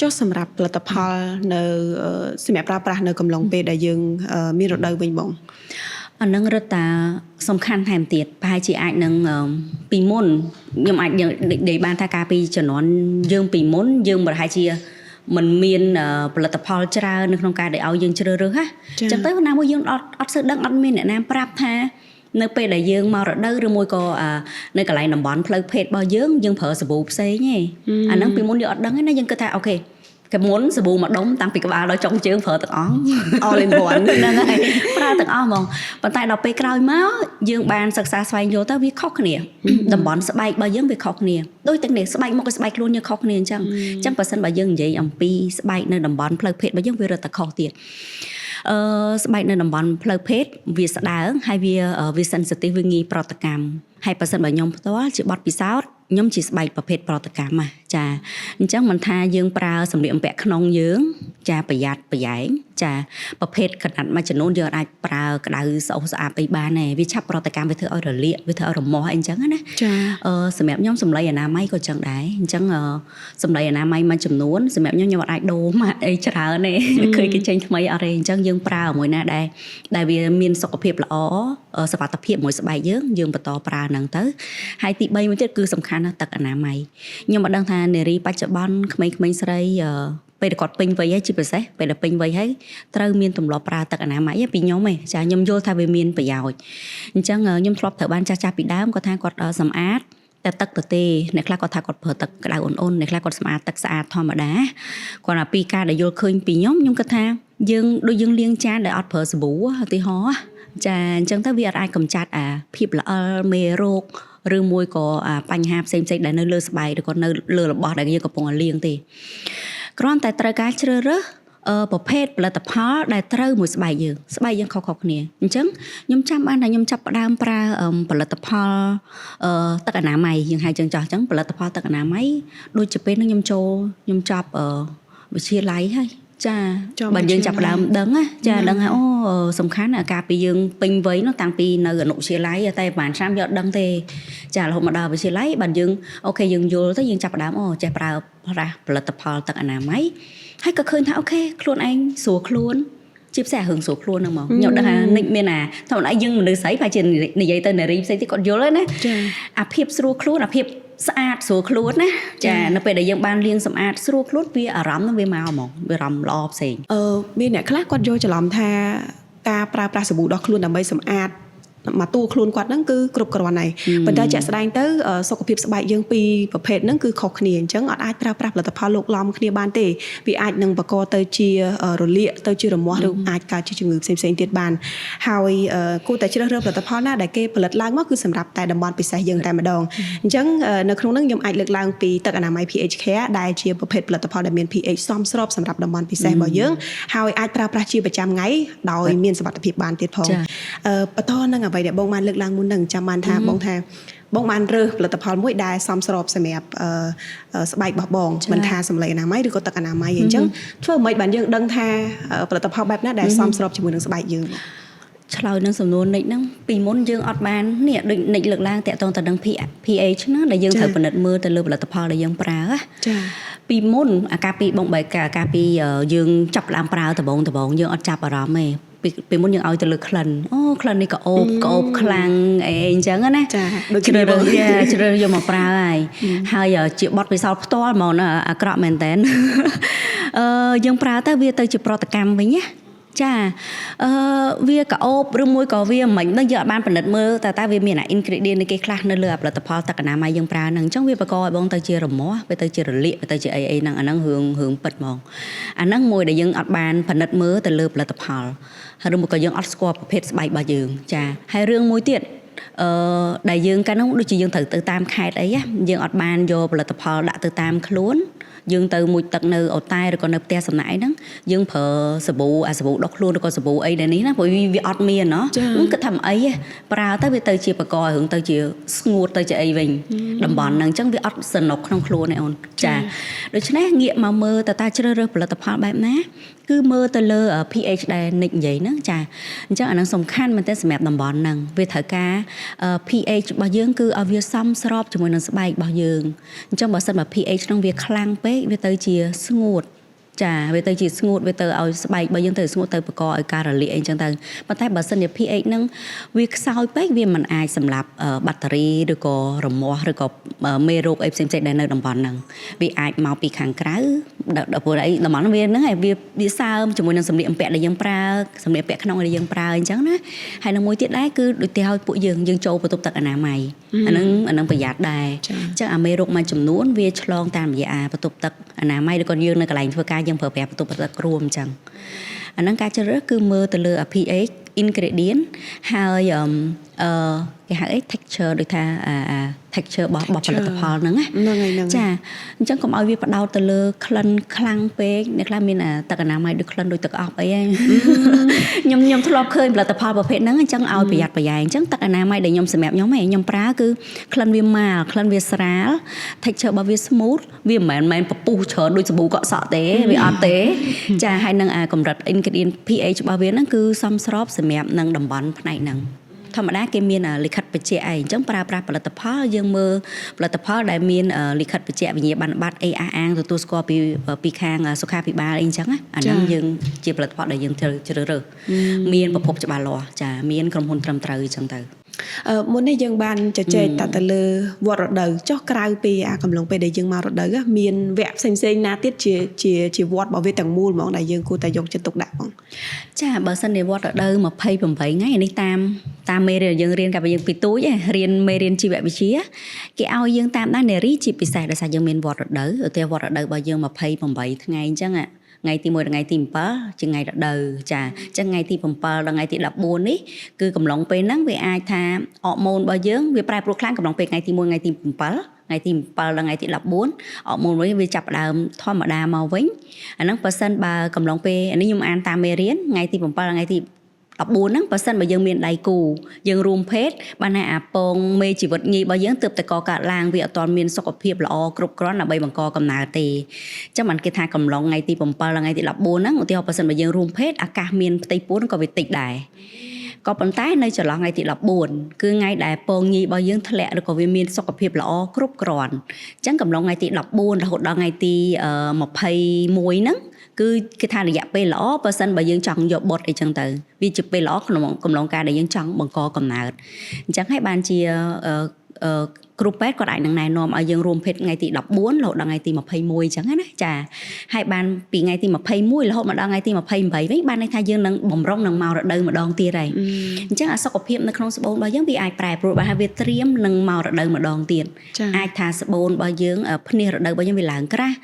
ចុះសម្រាប់ផលិតផលនៅសម្រាប់ប្រើប្រាស់នៅកំឡុងពេលដែលយើងមានរដូវវិញបងអានឹងរត់តាសំខាន់ថែមទៀតប្រហែលជាអាចនឹងពីមុនខ្ញុំអាចនិយាយបានថាការពីជំនាន់យើងពីមុនយើងប្រហែលជាมันមានផលិតផលច្រើននៅក្នុងការដែលឲ្យយើងជ្រើសរើសណាអញ្ចឹងទៅណាមួយយើងអត់សូវដឹងអត់មានអ្នកណាប្រាប់ថានៅពេលដែលយើងមករដូវឬមួយក៏នៅកន្លែងតំបន់ផ្លូវភេទរបស់យើងប្រើសាប៊ូផ្សេងឯងអាហ្នឹងពីមុនយើងអត់ដឹងទេណាយើងគិតថាអូខេកមុនសាប៊ូមួយដុំតាំងពីក្បាលដល់ចុងជើងប្រើទាំងអស់ all in one ហ្នឹងហើយប្រើទាំងអស់ហ្មងប៉ុន្តែដល់ពេលក្រោយមកយើងបានសិក្សាស្វែងយល់ទៅវាខុសគ្នាតំបន់ស្បែករបស់យើងវាខុសគ្នាដូចទាំងនេះស្បែកមុខกับស្បែកខ្លួនយើងខុសគ្នាអញ្ចឹងបើសិនបើយើងនិយាយអំពីស្បែកនៅតំបន់ផ្លូវភេទរបស់យើងវារត់តែខុសទៀតស្បែកនៅតំបន់ផ្លូវភេទវាស្ដើងហើយវា sensitive វាងាយប្រតិកម្មហើយបើសិនបើខ្ញុំផ្ទាល់ជាបទពិសោធន៍ខ្ញុំជាស្បែកប្រភេទប្រតិកម្មចាអញ្ចឹងមិនថាយើងប្រើសម្លៀកបំពាក់ក្នុងយើងចាប្រយ័ត្នប្រយែងចាប្រភេទកណាត់មួយចំនួនយើងអាចប្រើក្តៅស្អុះស្អាតអីបានដែរវាឆាប់ប្រតិកម្មវាធ្វើឲ្យរលាកវាធ្វើឲ្យរមាស់អីអញ្ចឹងណាចាសម្រាប់ខ្ញុំសម្លេងអនាម័យក៏អញ្ចឹងដែរអញ្ចឹងសម្លេងអនាម័យមួយចំនួនសម្រាប់ខ្ញុំអាចដូរមកអីច្រើនទេឃើញគេចេញថ្មីអត់ទេអញ្ចឹងយើងប្រើមួយណាដែលវាមានសុខភាពល្អសុខភាពមួយស្បែកយើងបន្តប្រើហ្នឹងទៅហើយទី3មួយទៀតគឺសំខាន់ណាស់ទឹកអនាម័យខ្ញុំមិនដឹងថានារីបច្ចុប្បន្នក្មេងៗស្រីពេលគាត់ពេញវ័យហើយជាពិសេសពេលដែលពេញវ័យហើយត្រូវមានទម្លាប់ប្រើទឹកអនាម័យពីខ្ញុំឯងចាខ្ញុំយល់ថាវាមានប្រយោជន៍អញ្ចឹងខ្ញុំធ្លាប់ត្រូវបានចាស់ពីដើមគាត់ថាគាត់សម្អាតតែទឹកទៅទេអ្នកខ្លះគាត់ថាគាត់ប្រើទឹកក្តៅអ៊ុនៗអ្នកខ្លះគាត់សម្អាតទឹកស្អាតធម្មតាគាត់ថាពីការដែលយល់ឃើញពីខ្ញុំគិតថាយើងដូចយើងលាងចានដែលអត់ប្រើសាប៊ូឧទាហរណ៍ចាអញ្ចឹងទៅវាអាចកម្ចាត់ភាពល្អិលមេរោគឬមួយក៏បញ្ហាផ្សេងៗដែលនៅលើស្បែកឬក៏នៅលើរបស់ដែលយើងកំពុងលាងទេគ្រាន់តែត្រូវការជ្រើសរើសប្រភេទផលិតផលដែលត្រូវមួយស្បែកយើងខុសៗគ្នាអញ្ចឹងខ្ញុំចាំបានថាខ្ញុំចាប់ផ្ដើមប្រើផលិតផលទឹកអនាម័យយើងហៅចឹងចោះអញ្ចឹងផលិតផលទឹកអនាម័យដូចជាពេលហ្នឹងខ្ញុំចាប់វិទ្យាល័យហើយចាបើយើងចាប់ផ្ដើមដឹងណាចាដឹងថាអូសំខាន់ការពីយើងពេញវ័យនោះតាំងពីនៅអនុវិទ្យាល័យតែប្រហែលឆ្នាំយកដឹងទេចារហូតមកដល់វិទ្យាល័យបើយើងអូខេយើងយល់ទៅយើងចាប់ផ្ដើមចេះប្រើប្រាស់ផលិតផលទឹកអនាម័យហើយក៏ឃើញថាអូខេខ្លួនឯងស្រួលខ្លួនជាផ្សេងរឿងស្រួលខ្លួនហ្នឹងមកខ្ញុំដឹងថានិចមានធម្មតាយើងមនុស្សស្រីប្រហែលជានិយាយទៅនារីផ្សេងទៀតគាត់យល់ហើយណាអាភាពស្រួលខ្លួនអាភាពស្អាតស្រួលខ្លួនណាចានៅពេលដែលយើងបានលាងសម្អាតស្រួលខ្លួនវាអារម្មណ៍ហ្នឹងវាមកហ្មងវាអារម្មណ៍ល្អផ្សេងមានអ្នកខ្លះគាត់យល់ច្រឡំថាការប្រើប្រាស់សាប៊ូដោះខ្លួនដើម្បីសម្អាតមកតួខ្លួនគាត់ហ្នឹងគឺគ្រប់គ្រាន់ហើយប៉ុន្តែជាក់ស្ដែងទៅសុខភាពស្បែកយើងពីរប្រភេទហ្នឹងគឺខុសគ្នាអញ្ចឹងអត់អាចប្រើប្រាស់ផលិតផលលោកឡំគ្នាបានទេវាអាចនឹងបង្កទៅជារលាកទៅជារមាស់ឬអាចកើតជាជំងឺផ្សេងៗទៀតបានហើយគួរតែជ្រើសរើសផលិតផលណាដែលគេផលិតឡើងមកគឺសម្រាប់តែតំបន់ពិសេសយើងតែម្ដងអញ្ចឹងនៅក្នុងហ្នឹងខ្ញុំអាចលើកឡើងពីទឹកអនាម័យ pH Care ដែលជាប្រភេទផលិតផលដែលមាន pH សមស្របសម្រាប់តំបន់ពិសេសរបស់យើងហើយអាចប្រើប្រាស់ជាប្រចាំថ្ងៃដោយមានសុវត្ថិភាពបានទៀតផងបន្តនឹងអ្វីដែលបងបានលើកឡើងមុននឹងចាំបានថាបងបានរើសផលិតផលមួយដែលសមស្របសម្រាប់ស្បែករបស់បងមិនថាសម្លេងអនាម័យឬក៏ទឹកអនាម័យអញ្ចឹងធ្វើម៉េចបានយើងដឹងថាផលិតផលបែបណាដែលសមស្របជាមួយនឹងស្បែកយើងឆ្លើយនឹងសំណួរនិចហ្នឹងពីមុនយើងអត់បាននេះដូចនិចលើកឡើងតាក់ទងទៅនឹង pH ហ្នឹងដែលយើងត្រូវពិនិត្យមើលទៅលើផលិតផលដែលយើងប្រើចាពីមុនការពីបងបែកការពីយើងចាប់ផ្ដើមប្រើដំបងយើងអត់ចាប់អារម្មណ៍ទេពីមុនយើងឲ្យទៅលើក្លិនក្លិននេះក៏អូបខ្លាំងអីអញ្ចឹងណាចាដូចជ្រើសរើសយកមកប្រើហើយជាបទពិសោធន៍ផ្ទាល់ហ្មងណាអាក្រក់មែនតើយើងប្រើទៅវាទៅជាប្រតិកម្មវិញណាចាវាក៏អូបឬមួយក៏វាមិនដឹងយើងអត់បានពិនិត្យមើលតែវាមានingredient នៃគេខ្លះនៅលើផលិតផលទឹកអនាម័យយើងប្រើហ្នឹងអញ្ចឹងវាបង្កឲ្យបងទៅជារមាស់វាទៅជារលាកវាទៅជាអីហ្នឹងអាហ្នឹងរឿងពិតហ្មងអាហ្នឹងមួយដែលយើងអត់បានពិនិត្យមើលទៅលើផលិតផលហើយឬមួយក៏យើងអត់ស្គាល់ប្រភេទស្បែករបស់យើងចាហើយរឿងមួយទៀតដែលយើងកាលនោះដូចជាយើងត្រូវទៅតាមខេត្តអីយើងអត់បានយកផលិតផលដាក់ទៅតាមខ្លួនយើងទៅមួយទឹកនៅអូតែឬក៏នៅផ្ទះសំណាក់អីហ្នឹងយើងប្រើសាប៊ូដោះខ្លួនឬក៏សាប៊ូអីដែលនេះណាព្រោះវាអត់មានណោះគិតថាមិនអីទេប្រើទៅវាទៅជាបករឿងទៅជាស្ងួតទៅជាអីវិញតំបន់ហ្នឹងអញ្ចឹងវាអត់សនុកក្នុងខ្លួនទេអូនចាដូច្នេះងាកមកមើលតើជ្រើសរើសផលិតផលបែបណាគឺមើលទៅលើ pH ដែលនិចនិយាយហ្នឹងចាអញ្ចឹងអាហ្នឹងសំខាន់មែនទែនសម្រាប់តំបន់ហ្នឹងវាត្រូវការ pH របស់យើងគឺឲ្យវាសមស្របជាមួយនឹងស្បែករបស់យើងអញ្ចឹងបើសិនបើ pH ហ្នឹងវាខ្លាំងពេក ពេកវាទៅជាស្ងួតចាវាទៅជាស្ងួតវាទៅឲ្យស្បែកបើយើងទៅស្ងួតទៅបង្កឲ្យការរលាកអីចឹងទៅប៉ុន្តែបើសិនជា pH ហ្នឹងវាខ្សោយពេកវាមិនអាចសម្លាប់បាក់តេរីឬក៏រមាស់ឬក៏មេរោគអីផ្សេងៗដែលនៅតំបន់ហ្នឹងវាអាចមកពីខាងក្រៅដល់ព្រោះអីតំបន់វាហ្នឹងហើយវាសើមជាមួយនឹងសម្លៀកបំពាក់ដែលយើងប្រើសម្លៀកបំពាក់ក្នុងដែលយើងប្រើអញ្ចឹងណាហើយនឹងមួយទៀតដែរគឺដូចទៅឲ្យពួកយើងចូលបន្ទប់ទឹកអនាម័យអាហ្នឹងប្រយ័ត្នដែរអញ្ចឹងអាមេរោគមួយចំនួនវាឆ្លងតាមរយៈបន្ទប់ទឹកអនាម័យឬក៏យើងនៅកន្លែងធ្វើការយើងប្រើប្រាស់បន្ទប់ទឹករួមអញ្ចឹងអាហ្នឹងការជ្រើសរើសគឺមើលទៅលើ pH ingredient ហើយគេហៅអី texture ដូចថា texture របស់ផលិតផលហ្នឹងណាចាអញ្ចឹងកុំឲ្យវាបដោតទៅលើក្លិនខ្លាំងពេកអ្នកខ្លះមានទឹកអនាម័យដូចក្លិនដូចទឹកអប់អីហ្នឹងខ្ញុំធ្លាប់ឃើញផលិតផលប្រភេទហ្នឹងអញ្ចឹងឲ្យប្រយ័ត្នប្រយែងអញ្ចឹងទឹកអនាម័យដែលសម្រាប់ខ្ញុំប្រើគឺក្លិនវាម៉ាល់ក្លិនវាស្រាល texture របស់វា smooth វាមិនមែនពពុះច្រើនដូចសាប៊ូកក់សក់ទេវាអត់ទេចាហើយនឹងកម្រិត ingredient pH របស់វាហ្នឹងគឺសមស្របសម្រាប់នឹងតំបន់ផ្នែកហ្នឹងធម្មតាគេមានលិខិតបញ្ជាក់អីអញ្ចឹងប្រើប្រាស់ផលិតផលយើងមើលផលិតផលដែលមានលិខិតបញ្ជាក់វិញ្ញាបនបត្រអីអះអាងទទួលស្គាល់ពីខាងសុខាភិបាលអីអញ្ចឹងណាអាហ្នឹងយើងជាផលិតផលដែលយើងត្រូវជ្រើសរើសមានប្រភពច្បាស់លាស់ចាមានក្រុមហ៊ុនត្រឹមត្រូវអញ្ចឹងទៅមុននេះយើងបានជជែកទៅលើវត្តរដូវចុះក្រៅពីកំឡុងពេលដែលយើងមករដូវមានវគ្គផ្សេងៗណាទៀតជាវត្តរបស់វាទាំងមូលហ្មងដែលយើងគួរតែយកចិត្តទុកដាក់ផងចាបើសិនជាវត្តរដូវ28ថ្ងៃនេះតាមមេរៀនយើងរៀនកាលពីយើងពីទូចរៀនមេរៀនជីវវិទ្យាគេឲ្យយើងតាមដាននារីជាពិសេសដោយសារយើងមានវត្តរដូវឧទាហរណ៍វត្តរដូវរបស់យើង28ថ្ងៃអញ្ចឹងថ្ងៃទី1ដល់ថ្ងៃទី7ជាថ្ងៃរដូវចាអញ្ចឹងថ្ងៃទី7ដល់ថ្ងៃទី14នេះគឺកំឡុងពេលហ្នឹងវាអាចថាអរម៉ូនរបស់យើងវាប្រែប្រួលខ្លាំងកំឡុងពេលថ្ងៃទី1ថ្ងៃទី7ថ្ងៃទី7ដល់ថ្ងៃទី14អរម៉ូនវិញវាចាប់ផ្ដើមធម្មតាមកវិញអាហ្នឹងបើសិនបើកំឡុងពេលនេះខ្ញុំអានតាមមេរៀនថ្ងៃទី7ដល់ថ្ងៃទី14ហ្នឹងបើសិនបើយើងមានដៃគូយើងរួមភេទបានថាអាពងមេជីវិតញីរបស់យើងទើបតែកកើតឡើងវាអត់ទាន់មានសុខភាពល្អគ្រប់គ្រាន់ដើម្បីបង្កកំណើតទេអញ្ចឹងបានគេថាកំឡុងថ្ងៃទី7ដល់ថ្ងៃទី14ហ្នឹងឧទាហរណ៍បើសិនបើយើងរួមភេទអាកាសមានផ្ទៃពោះក៏វាតិចដែរក៏ប៉ុន្តែនៅចន្លោះថ្ងៃទី14គឺថ្ងៃដែលពងញីរបស់យើងធ្លាក់ឬក៏វាមានសុខភាពល្អគ្រប់គ្រាន់អញ្ចឹងកំឡុងថ្ងៃទី14រហូតដល់ថ្ងៃទី21ហ្នឹងគឺគេថារយៈពេលល្អបើសិនបើយើងចង់យកបុតអីចឹងទៅវាជាពេលល្អក្នុងកំឡុងការដែលយើងចង់បង្កកំណើតអញ្ចឹងហើយបានជាគ្រូពេទ្យគាត់អាចនឹងណែនាំឲ្យយើងរួមភេទថ្ងៃទី14រហូតដល់ថ្ងៃទី21អញ្ចឹងណាចាហើយបានពីថ្ងៃទី21រហូតមកដល់ថ្ងៃទី28វិញបានន័យថាយើងនឹងបំរុងនឹងមករដូវម្ដងទៀតហើយអញ្ចឹងអាសុខភាពនៅក្នុងស្បូនរបស់យើងវាអាចប្រែប្រួលបើថាវាត្រៀមនឹងមករដូវម្ដងទៀតអាចថាស្បូនរបស់យើងភ្នាសរដូវរបស់យើងវាឡើងក្រាស់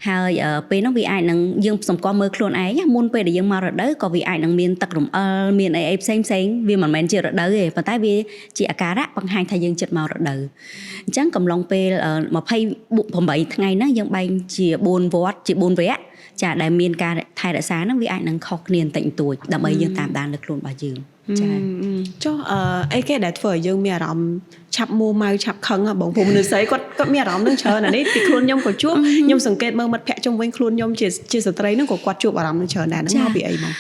ហើយពេលហ្នឹងវាអាចនឹងយើងសម្គាល់មើលខ្លួនឯងមុនពេលដែលយើងមករដូវក៏វាអាចនឹងមានទឹករំអិលមានអីផ្សេងវាមិនមែនជារដូវទេប៉ុន្តែវាជាអាការៈបង្ហាញថាយើងជិតមករដូវអញ្ចឹងកំឡុងពេល28ថ្ងៃហ្នឹងយើងបែងជា4វត្តជា4វគ្គចាដែលមានការថែរក្សាហ្នឹងវាអាចនឹងខុសគ្នាបន្តិចបន្តួចដើម្បីយើងតាមដានលើខ្លួនរបស់យើងចាចុះអីគេដែលធ្វើឲ្យយើងមានអារម្មណ៍ឆាប់មួម៉ៅឆាប់ខឹងបងព្រោះមនុស្សស្រីគាត់មានអារម្មណ៍នឹងច្រើនអានេះពីខ្លួនខ្ញុំក៏ជួបខ្ញុំសង្កេតមើលមិត្តភ័ក្តិជុំវិញខ្លួនខ្ញុំជាស្ត្រីហ្នឹងក៏គាត់ជួបអារម្មណ៍នឹងច្រើនដែរហ្នឹងមកពីអីមក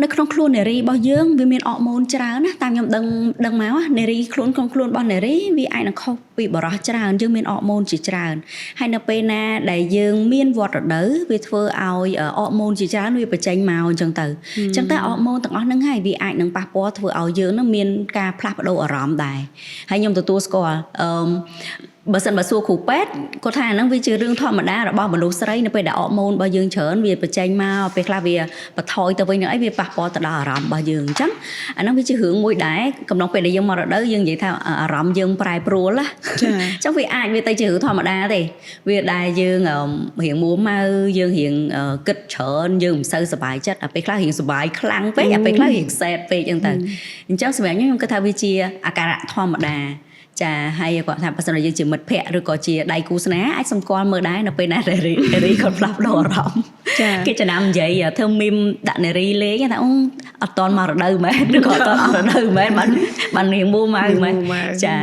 នៅក្នុងខ្លួននារីរបស់យើងវាមានអរម៉ូនច្រើនណាតាមខ្ញុំដឹងមកនារីខ្លួនក្នុងខ្លួនរបស់នារីវាអាចនឹងខុសពីបរិះច្រើនយើងមានអរម៉ូនជាច្រើនហើយនៅពេលណាដែលយើងមានវត្តរដូវវាធ្វើឲ្យអរម៉ូនជាច្រើនវាបញ្ចេញមកអញ្ចឹងទៅអញ្ចឹងតែអរម៉ូនទាំងអស់ហ្នឹងហើយវាអាចនឹងប៉ះពាល់ធ្វើឲ្យយើងនឹងមានការផ្លាស់ប្ដូរអារម្មណ៍ដែរហើយខ្ញុំទទួលស្គាល់បើសិនបើសួរគ្រូពេទ្យគាត់ថាហ្នឹងវាជារឿងធម្មតារបស់មនុស្សស្រីនៅពេលដែលអរម៉ូនរបស់យើងច្រើនវាបញ្ចេញមកពេលខ្លះវាបន្ថយទៅវិញនឹងអីវាប៉ះពាល់ទៅដល់អារម្មណ៍របស់យើងអញ្ចឹងអាហ្នឹងវាជារឿងមួយដែរកំឡុងពេលដែលយើងមករដូវយើងនិយាយថាអារម្មណ៍យើងប្រែប្រួលណាចាអញ្ចឹងវាអាចវាទៅជារឿងធម្មតាទេវាដែលយើងរៀងមួម៉ៅយើងរៀងគិតច្រើនយើងមិនសូវសប្បាយចិត្តតែពេលខ្លះរៀងសប្បាយខ្លាំងពេកតែពេលខ្លះរៀងសែតពេកអញ្ចឹងទៅអញ្ចឹងសម្រាប់ខ្ញុំគិតថាវាជាអាការៈធម្មតាចាហើយគាត់ថាបើសិនជាយើងជាមិត្តភ័ក្តិឬក៏ជាដៃគូស្នេហ៍អាចសម្គាល់មើលដែរនៅពេលណានារីគាត់ផ្លាស់ប្ដូរអារម្មណ៍ចាគេចំណាំនិយាយធ្វើមីមដាក់នារីលេងថា អត់តន់មករដូវមែនឬក៏អត់តន់អស់រដូវមែនបានរៀងមួម៉ៅមែនចា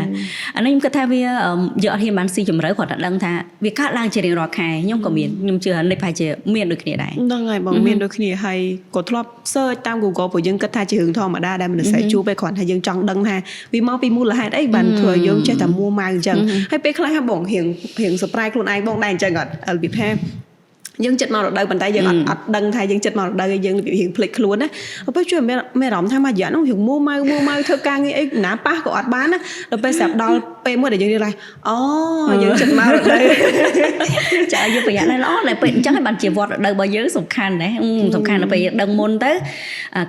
អានេះខ្ញុំគិតថាវាយកអត់ហ៊ានបានស៊ីជម្រៅគាត់តែដឹងថាវាកើតឡើងជារៀងរាល់ខែខ្ញុំក៏មានខ្ញុំជឿនេះប្រហែលជាមានដូចគ្នាដែរហ្នឹងហើយបងមានដូចគ្នាហើយក៏ធ្លាប់ search តាម Google ព្រោះយើងគិតថាជារឿងធម្មតាដែលមនុស្សជួបពេលគ្រាន់តែយើងចង់ដឹងថាវាមកពីមូលហេតុអីបានធ្វើយើងចេះតែមួម៉ៅអញ្ចឹងហើយពេលខ្លះបងរៀង surprise ខ្លួនឯងបងដែរអញ្ចឹងអត់របៀបថាយើងចិត្តមករដូវប៉ុន្តែយើងអត់ដឹងថាយើងចិត្តមករដូវយើងរៀងភ្លេចខ្លួនណាពេលជួយមានអារម្មណ៍ថាមករយៈហ្នឹងរៀងមួម៉ៅធ្វើការងារអីណាប៉ះក៏អត់បានណាដល់ពេលស្រាប់ដល់ពេលមួយដែលយើងរៀនឡើងអូយើងចិត្តមករដូវចាយើងប្រយ័ត្នដែរល្អតែពេលអញ្ចឹងឲ្យបានជាវត្តរដូវរបស់យើងសំខាន់ណាសំខាន់ដល់ពេលយើងដឹងមុនទៅ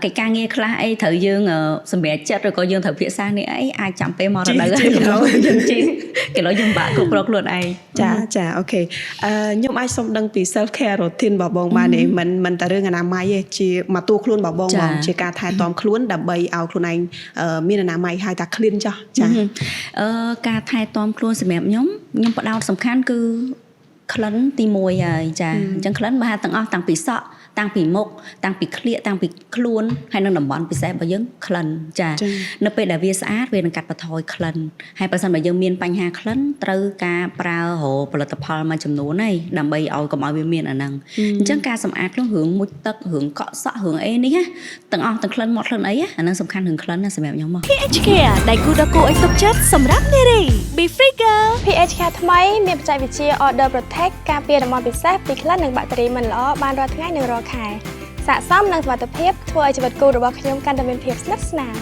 កិច្ចការងារខ្លះអីត្រូវយើងសម្រាប់ចិត្តឬក៏យើងត្រូវភាសានេះអីអាចចាំពេលមករដូវហើយយើងជិះគីឡូយើងបាក់គ្រប់គ្រងខ្លួនឯងចាអូខេខ្ញុំអាចសុំដឹងពី self care routine របស់បងបានទេមិនតែរឿងអនាម័យទេជាមួយតួខ្លួនរបស់បងជាការថែទាំខ្លួនដើម្បីឲ្យខ្លួនឯងមានអនាម័យហើយតែ clean ចាការថែទាំខ្លួនសម្រាប់ខ្ញុំផ្ដោតសំខាន់គឺក្លិនទី1ហើយចាអញ្ចឹងក្លិនបើទាំងអស់តាំងពីសក់តាំងពីមុខតាំងពីក្លៀកតាំងពីខ្លួនហើយនឹងតំបន់ពិសេសរបស់យើងក្លិនចានៅពេលដែលវាស្អាតវានឹងកាត់បន្ថយក្លិនហើយបើសិនបើយើងមានបញ្ហាក្លិនត្រូវការប្រើផលិតផលមួយចំនួនហើយដើម្បីឲ្យកុំឲ្យវាមានអាហ្នឹងអញ្ចឹងការសម្អាតខ្លួនរឿងមុជទឹករឿងកក់សក់រឿងអីនេះទាំងអស់ទាំងក្លិនមកក្លិនអីអាហ្នឹងសំខាន់រឿងក្លិនណាសម្រាប់ខ្ញុំមក PHK ដៃគូដ៏គួរឲ្យទុកចិត្តសម្រាប់នារី Be Free Girl PHK ថ្មីមានបច្ចេកវិទ្យា Odor Protect ការពារតំបន់ពិសេសពីក្លិននិងបាក់តេរីមិនល្អបានរាល់ថ្ងៃនិងរាល់ខែស័ក្តិសមនឹងសុវត្ថិភាពធ្វើឲ្យជីវិតគូរបស់ខ្ញុំកាន់តែមានភាពស្និទ្ធស្នាល